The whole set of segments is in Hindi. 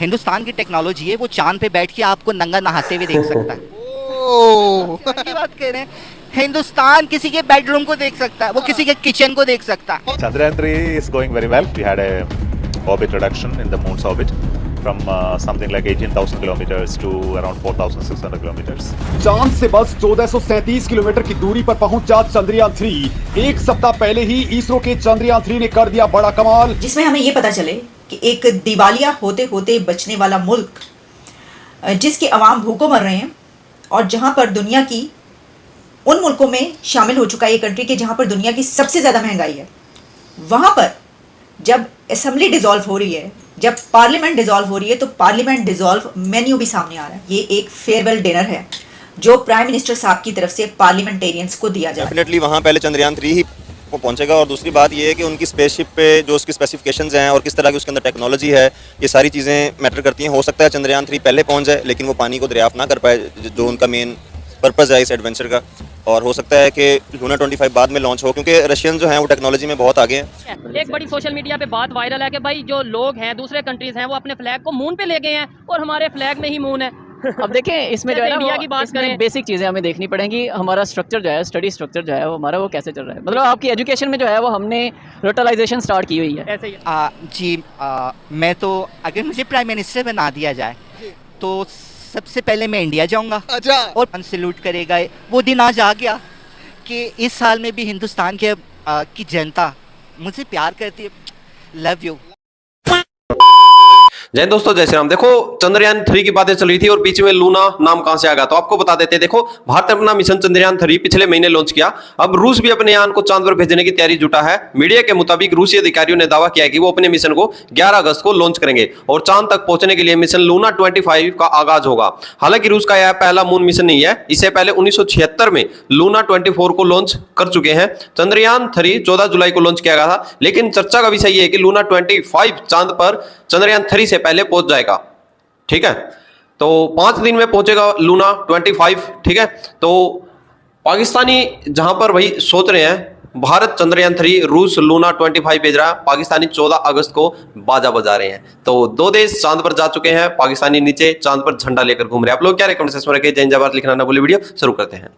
हिंदुस्तान की टेक्नोलॉजी है, वो चांद पे बैठ के आपको नंगा नहाते हुए देख सकता है। की बात कह रहे हैं, हिंदुस्तान किसी के बेडरूम को देख सकता है, वो किसी के किचन को देख सकता है। Chandrayaan 3 is going very well. We had a orbit reduction in the moon's orbit from something like 18,000 kilometers to around 4,600 kilometers. चांद से बस 1437 किलोमीटर की दूरी पर पहुंचा चंद्रयान 3। एक सप्ताह पहले ही इसरो के चंद्रयान 3 ने कर दिया बड़ा कमाल, जिसमें हमें ये पता चले कि एक दिवालिया होते होते बचने वाला मुल्क, जिसके अवाम भूखों मर रहे हैं और जहां पर दुनिया की उन मुल्कों में शामिल हो चुका है ये कंट्री के जहां पर दुनिया की सबसे ज़्यादा महंगाई है, वहां पर जब असेंबली डिसॉल्व हो रही है, जब पार्लियामेंट डिसॉल्व हो रही है, तो पार्लियामेंट डिसॉल्व मेन्यू भी सामने आ रहा है। ये एक फेयरवेल डिनर है जो प्राइम मिनिस्टर साहब की तरफ से पार्लियामेंटेरियंस को दिया जाए। डेफिनेटली वहाँ पहले चंद्रयान 3 ही पहुंचेगा। और दूसरी बात ये है कि उनकी स्पेसशिप पे जो उसकी स्पेसिफिकेशंस हैं और किस तरह की उसके अंदर टेक्नोलॉजी है, ये सारी चीज़ें मैटर करती हैं। हो सकता है चंद्रयान 3 पहले पहुंच जाए लेकिन वो पानी को दरियाफ्त ना कर पाए, जो उनका मेन पर्पज़ है इस एडवेंचर का। और हो सकता है कि लूना 25 बाद में लॉन्च हो, क्योंकि रशियन जो हैं वो टेक्नोलॉजी में बहुत आगे हैं। एक बड़ी सोशल मीडिया पे बात वायरल है कि भाई जो लोग हैं दूसरे कंट्रीज हैं वो अपने फ्लैग को मून पे ले गए हैं और हमारे फ्लैग में ही मून है। अब देखें इसमें जो है ना इंडिया की बात करें, बेसिक चीज़ें हमें देखनी पड़ेंगी। हमारा स्ट्रक्चर जो है, स्टडी स्ट्रक्चर जो है वो हमारा वो कैसे चल रहा है। मतलब आपकी एजुकेशन में जो है वो हमने रोटलाइजेशन स्टार्ट की हुई है। ऐसे ही मैं तो अगर मुझे प्राइम मिनिस्टर बना दिया जाए तो सबसे पहले मैं इंडिया जाऊंगा। अच्छा। और सैल्यूट करेगा। वो दिन आज आ गया कि इस साल में भी हिंदुस्तान के की जनता मुझे प्यार करती है। Love you. जय दोस्तों, जय श्री राम। देखो चंद्रयान 3 की बातें चल रही थी और बीच में लूना नाम कहां से आ गया, तो आपको बता देते हैं। देखो भारत ने अपना मिशन चंद्रयान 3 पिछले महीने लॉन्च किया। अब रूस भी अपने यान को चांद पर भेजने की तैयारी जुटा है। मीडिया के मुताबिक रूसी अधिकारियों ने दावा किया है कि वो अपने मिशन को 11 अगस्त को लॉन्च करेंगे और चांद तक पहुंचने के लिए मिशन लूना 25 का आगाज होगा। हालांकि रूस का यह पहला मून मिशन नहीं है। इससे पहले 1976 में लूना 24 को लॉन्च कर चुके हैं। चंद्रयान 3 14 जुलाई को लॉन्च किया गया था, लेकिन चर्चा का विषय यह है कि लूना 25 चांद पर चंद्रयान 3 से पहले पहुंच जाएगा। ठीक है, तो 5 दिन में पहुंचेगा लूना 25। ठीक है, तो पाकिस्तानी जहां पर वही सोच रहे हैं भारत चंद्रयान 3, रूस लूना 25 भेज रहा है, पाकिस्तानी 14 अगस्त को बाजा बजा रहे हैं। तो 2 देश चांद पर जा चुके हैं, पाकिस्तानी नीचे चांद पर झंडा लेकर घूम रहे हैं। आप लोग क्या कमेंट सेक्शन में रखें, जय जवाहर लिखना ना भूलिए। वीडियो शुरू करते हैं।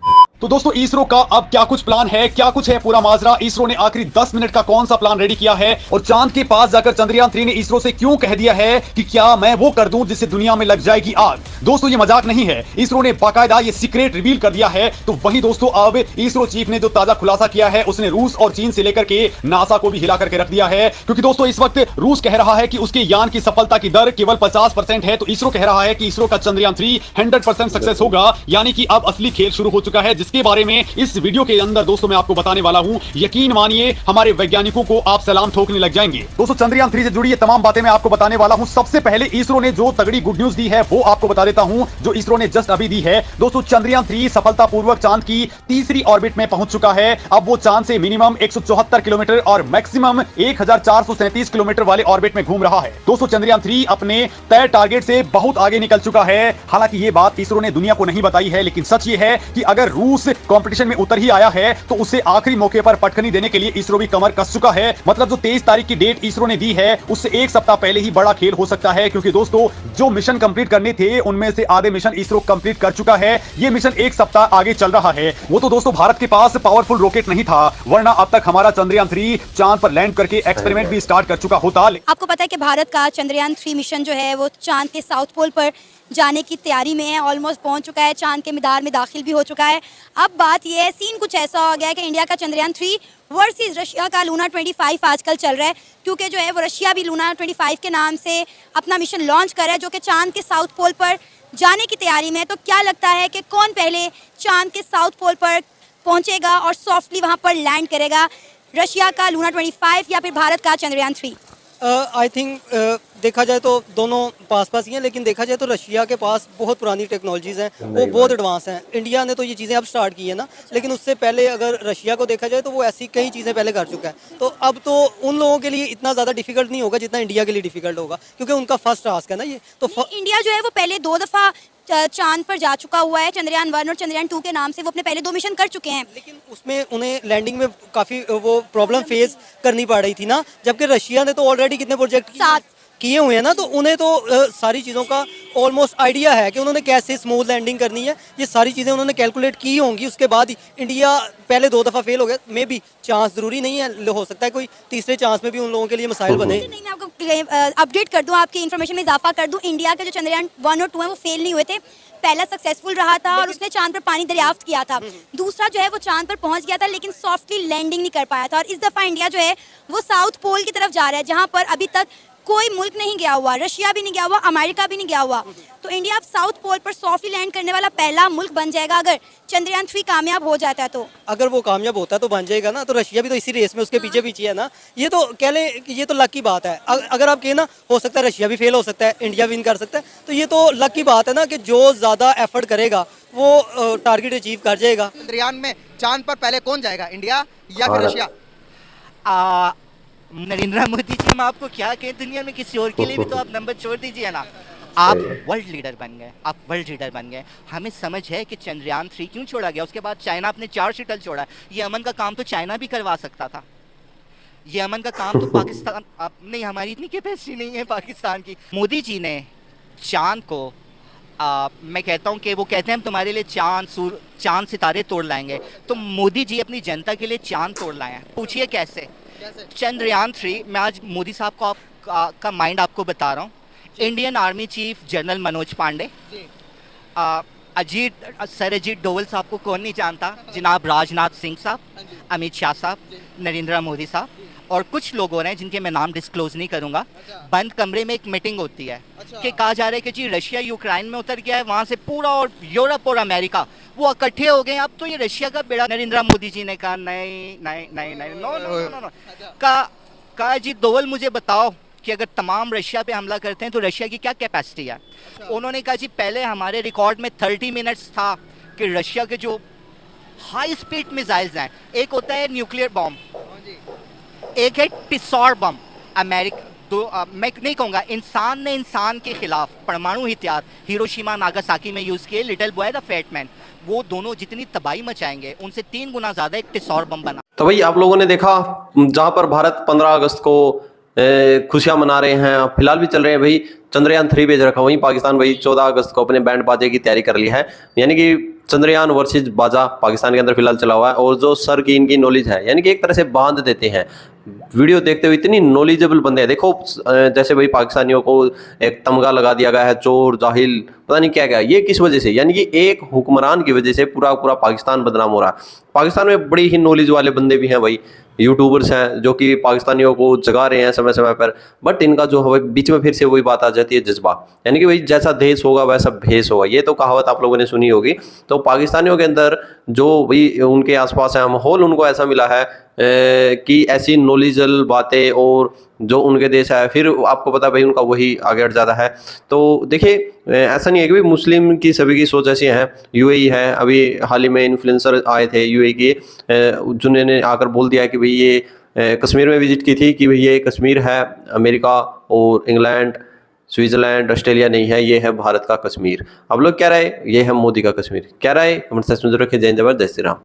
तो दोस्तों इसरो का अब क्या कुछ प्लान है, क्या कुछ है पूरा माजरा। इसरो ने आखिरी 10 मिनट का कौन सा प्लान रेडी किया है और चांद के पास जाकर चंद्रयान 3 ने इसरो से क्यों कह दिया है कि क्या मैं वो कर दूं जिससे दुनिया में लग जाएगी आग। दोस्तों ये मजाक नहीं है, इसरो ने बाकायदा ये सीक्रेट रिवील कर दिया है। तो वही दोस्तों अब इसरो चीफ ने जो ताजा खुलासा किया है, उसने रूस और चीन से लेकर के नासा को भी हिला करके रख दिया है। क्योंकि दोस्तों इस वक्त रूस कह रहा है कि उसके यान की सफलता की दर केवल 50% है, तो इसरो कह रहा है कि इसरो का चंद्रयान 3 100% सक्सेस होगा। यानी कि अब असली खेल शुरू हो चुका है, जिसके बारे में इस वीडियो के अंदर दोस्तों मैं आपको बताने वाला हूं। यकीन मानिए हमारे वैज्ञानिकों को आप सलाम ठोकने लग जाएंगे। दोस्तों चंद्रयान 3 से जुड़ी ये तमाम बातें मैं आपको बताने वाला हूं। सबसे पहले इसरो ने जो तगड़ी गुड न्यूज दी है वो आपको बता देता हूं, जो इसरो ने जस्ट अभी दी है। दोस्तों चंद्रयान 3 सफलतापूर्वक चांद की तीसरी ऑर्बिट में पहुंच चुका है। अब वो चांद से मिनिमम 174 किलोमीटर और मैक्सिमम 1437 किलोमीटर वाले ऑर्बिट में घूम रहा है। दोस्तों चंद्रयान 3 अपने तय टारगेट से बहुत आगे निकल चुका है। हालांकि ये बात इसरो ने दुनिया को नहीं बताई है, लेकिन सच ये है कि अगर रूस कंपटीशन में उतर ही आया है तो उसे आखिरी मौके पर पटखनी देने के लिए इसरो भी कमर कस चुका है। मतलब जो 23 तारीख की डेट इसरो ने दी है, उससे एक सप्ताह पहले ही बड़ा खेल हो सकता है। क्योंकि दोस्तों जो मिशन कंप्लीट करने थे उनमें से आधे मिशन इसरो कंप्लीट कर चुका है। ये मिशन एक सप्ताह आगे चल रहा है। वो तो दोस्तों भारत के पास पावरफुल रॉकेट नहीं था, वरना अब तक हमारा चंद्रयान 3 चांद पर लैंड करके एक्सपेरिमेंट भी स्टार्ट कर चुका होता। आपको पता है कि भारत का चंद्रयान 3 मिशन जो है वो चांद के साउथ पोल पर जाने की तैयारी में है, ऑलमोस्ट पहुंच चुका है, चांद के मैदान में दाखिल भी हो चुका है। अब बात यह है, सीन कुछ ऐसा हो गया है कि इंडिया का चंद्रयान 3 वर्सेस रशिया का लूना 25 आजकल चल रहा है। क्योंकि जो है वो रशिया भी लूना 25 के नाम से अपना मिशन लॉन्च कर रहा है, जो कि चांद के साउथ पोल पर जाने की तैयारी में है। तो क्या लगता है कि कौन पहले चांद के साउथ पोल पर पहुंचेगा और सॉफ्टली वहां पर लैंड करेगा, रशिया का लूना 25 या फिर भारत का चंद्रयान 3? आई थिंक देखा जाए तो दोनों पास पास ही हैं, लेकिन देखा जाए तो रशिया के पास बहुत पुरानी टेक्नोलॉजीज़ हैं, वो बहुत एडवांस हैं। इंडिया ने तो ये चीज़ें अब स्टार्ट की है ना, लेकिन उससे पहले अगर रशिया को देखा जाए तो वो ऐसी कई चीज़ें पहले कर चुका है। तो अब तो उन लोगों के लिए इतना ज़्यादा डिफिकल्ट नहीं होगा जितना इंडिया के लिए डिफिकल्ट होगा, क्योंकि उनका फर्स्ट टास्क है ना ये। तो इंडिया जो है वो पहले 2 दफ़ा चांद पर जा चुका हुआ है, चंद्रयान 1 और चंद्रयान 2 के नाम से वो अपने पहले 2 मिशन कर चुके हैं। लेकिन उसमें उन्हें लैंडिंग में काफ़ी वो प्रॉब्लम फेस करनी पड़ रही थी ना, जबकि रशिया ने तो ऑलरेडी कितने प्रोजेक्ट किए हुए हैं ना, तो उन्हें तो सारी चीज़ों का ऑलमोस्ट आइडिया है कि उन्होंने कैसे स्मूथ लैंडिंग करनी है। ये सारी चीज़ें उन्होंने कैलकुलेट की होंगी। उसके बाद ही इंडिया पहले 2 दफ़ा फेल हो गया, मे बी चांस ज़रूरी नहीं है, हो सकता है कोई तीसरे चांस में भी उन लोगों के लिए मसाइल बने। नहीं, मैं आपको अपडेट कर दूं, आपकी इन्फॉर्मेशन में इजाफा कर दूं। इंडिया के जो चंद्रयान 1 और 2 हैं वो फेल नहीं हुए थे। पहला सक्सेसफुल रहा था और उसने चांद पर पानी दरियाफ्त किया था। दूसरा जो है वो चांद पर पहुंच गया था लेकिन सॉफ्टली लैंडिंग नहीं कर पाया था। और इस दफ़ा इंडिया जो है वो साउथ पोल की तरफ जा रहा है, जहां पर अभी तक कोई मुल्क नहीं गया हुआ, रशिया भी नहीं गया हुआ, अमेरिका भी नहीं गया हुआ। तो इंडिया अब साउथ पोल पर सॉफ्टली लैंड करने वाला पहला मुल्क बन जाएगा अगर चंद्रयान 3 कामयाब हो जाता है तो। अगर वो कामयाब होता है तो बन जाएगा ना, तो रशिया भी तो इसी रेस में उसके पीछे पीछे है ना। ये तो कह लें कि ये तो लक की बात है। अगर आप कहें ना, हो सकता है रशिया भी फेल हो सकता है, इंडिया विन कर सकता है, तो ये तो लक की बात है ना कि जो ज़्यादा एफर्ट करेगा वो टारगेट अचीव कर जाएगा। चंद्रयान में चांद पर पहले कौन जाएगा, इंडिया या फिर रशिया? नरेंद्र मोदी जी, मैं आपको क्या कहें, दुनिया में किसी और के लिए भी तो आप नंबर छोड़ दीजिए ना। आप वर्ल्ड लीडर बन गए, आप वर्ल्ड लीडर बन गए। हमें समझ है कि चंद्रयान 3 क्यों छोड़ा गया। उसके बाद चाइना अपने 4 शटल छोड़ा। ये अमन का काम तो चाइना भी करवा सकता था। ये अमन का काम तो पाकिस्तान नहीं, हमारी इतनी कैपेसिटी नहीं है पाकिस्तान की। मोदी जी ने चांद को मैं कहता हूँ कि वो कहते हैं हम तुम्हारे लिए चांद सितारे तोड़ लाएंगे, तो मोदी जी अपनी जनता के लिए चांद तोड़ लाए हैं। पूछिए कैसे? चंद्रयान 3, मैं आज मोदी साहब को का माइंड आपको बता रहा हूँ। Indian army chief general Manoj Pande, Ajit Doval साहब को कौन नहीं जानता, जनाब राजनाथ सिंह साहब, अमित शाह साहब, नरेंद्र मोदी साहब और कुछ लोग हैं जिनके मैं नाम डिस्क्लोज नहीं करूंगा। बंद कमरे में एक मीटिंग होती है कि कहा जा रहा है कि जी रशिया यूक्रेन में उतर गया है, वहाँ से पूरा और यूरोप और अमेरिका वो इकट्ठे हो गए। अब तो ये रशिया का बेड़ा। नरेंद्र मोदी जी ने कहा नहीं नहीं नहीं नहीं, नो नो नो नो। कहा जी डोवल मुझे बताओ कि अगर तमाम रशिया पे हमला करते हैं तो रशिया की क्या कैपेसिटी है। उन्होंने कहा जी पहले हमारे रिकॉर्ड में 30 मिनट्स था कि रशिया के जो हाई स्पीड मिसाइल्स हैं, एक होता है न्यूक्लियर बॉम्ब, एक है टिसॉर बम। अमेरिका मैं नहीं कहूँगा, इंसान ने इंसान के खिलाफ परमाणु हथियार हिरोशिमा नागासाकी में यूज़ किए। Little boy the fat man, वो दोनों जितनी तबाही मचाएंगे उनसे 3 गुना ज़्यादा एक टिसॉर बम बना। तो भाई आप लोगों ने देखा, जहां पर भारत 15 अगस्त को खुशियां मना रहे हैं, फिलहाल भी चल रहे हैं भाई, चंद्रयान 3 भेज रखा। वहीं पाकिस्तान भाई 14 अगस्त को अपने बैंड बाजे की तैयारी कर ली है। यानी कि चंद्रयान वर्सेज बाजा पाकिस्तान के अंदर फिलहाल चला हुआ है। और जो सर की इनकी नॉलेज है, यानी कि एक तरह से बांध देते हैं। वीडियो देखते हुए इतनी नॉलेजेबल बंदे हैं। देखो जैसे भाई पाकिस्तानियों को एक तमगा लगा दिया गया है, चोर जाहिल पता नहीं क्या क्या। ये किस वजह से? यानी कि एक हुक्मरान की वजह से पूरा पूरा पाकिस्तान बदनाम हो रहा है। पाकिस्तान में बड़ी ही नॉलेज वाले बंदे भी हैं भाई, यूट्यूबर्स हैं जो कि पाकिस्तानियों को जगा रहे हैं समय समय पर। बट इनका जो है बीच में फिर से वही बात आ जाती है, जज्बा। यानी कि भाई जैसा देश होगा वैसा भेष होगा, ये तो कहावत आप लोगों ने सुनी होगी। तो पाकिस्तानियों के अंदर जो भी उनके आसपास है माहौल, उनको ऐसा मिला है कि ऐसी नॉलेजल बातें और जो उनके देश है, फिर आपको पता भाई उनका वही आगे हट जाता है। तो देखिए ऐसा नहीं है कि भाई मुस्लिम की सभी की सोच ऐसी है। यूएई है, अभी हाल ही में इन्फ्लुएंसर आए थे यूएई के, जिन्होंने आकर बोल दिया कि भाई ये कश्मीर में विजिट की थी कि भाई ये कश्मीर है अमेरिका और इंग्लैंड स्विट्जरलैंड ऑस्ट्रेलिया नहीं है, ये है भारत का कश्मीर। अब लोग क्या रहे, ये है मोदी का कश्मीर। क्या रहे कमेंट सेक्शन में जरूर रखें। जय हिंद, जय श्री राम।